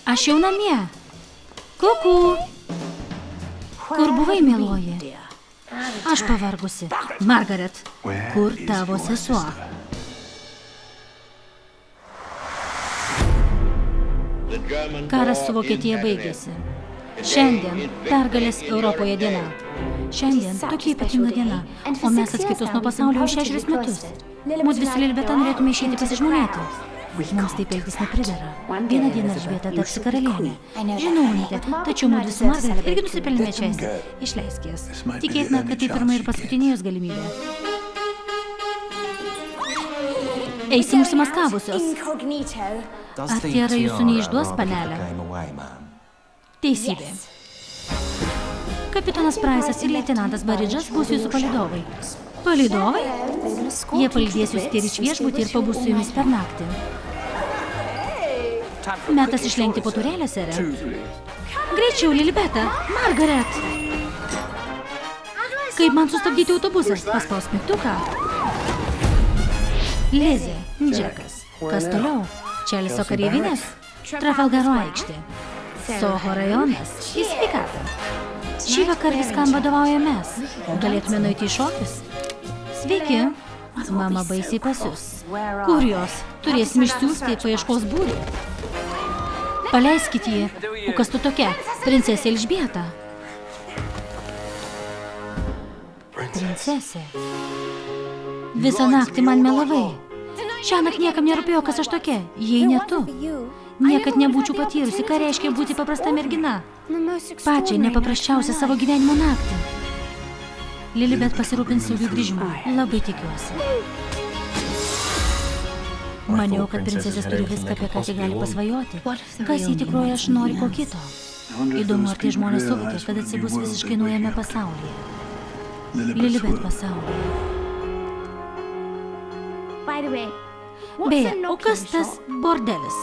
Aš jau namie. Kuku. Kur buvai, mieloji? Aš pavargusi. Margaret, kur tavo sesuo? Karas su Vokietija baigėsi. Šiandien pergalės Europoje diena. Šiandien tokia ypatinga diena, o mes atskirtos nuo pasaulio už 6 metus. Mudvi su Lilibeta norėtume išeiti pasižmonėti. Mums taip elgtis nepridera. Vieną dieną Elžbieta tapsi karalienė. Žinau, mamyte, tačiau mudvi su Margaret irgi nusipelnėme čia esi. Išleisk jas. Tikėtina, kad tai pirma ir paskutinė jos galimybė. Eisim užsimaskavusios. Ar tiara jūsų neišduos, panelė? Teisybė. Kapitonas Praisas ir leitenantas Baridžas bus jūsų palydovai. Palydovai? Jie palydės jūs tiek iš viešbutį ir pabus su jumis per naktį. Metas išlenkti po turėlę, sere. Greičiau, Lilibeta! Margaret! Kaip man sustabdyti autobusą? Paspausk mygtuką. Lizė, Džekas. Kas toliau? Čeliso kareivinės? Trafalgaro aikštė. Soho rajonas. Į sveikatą. Šį vakar viskam vadovauja mes. Galėtume nueiti į šokius? Sveiki. Mama baisiai pasius. Kur jos? Turėsim išsiųsti paieškos būrį. Paleiskit jį. O kas tu tokia? Princesė Elžbieta. Princesė. Visą naktį man melavai. Šiąnakt niekam nerūpėjo, kas aš tokia. Jei ne tu. Niekad nebūčiau patyrusi, ką reiškia būti paprasta mergina. Pačią nepaprasčiausią savo gyvenimo naktį. Lilibet pasirūpins saugių grįžimą. Labai tikiuosi. Maniau, kad princesės turi viską, apie ką tik gali pasvajoti. Kas jį tikroje aš nori ko kito. Įdomu, ar tie žmonės suvokė, kad atsibus visiškai naujame pasaulyje. Lilibet pasaulyje. Beje, o kas tas bordelis?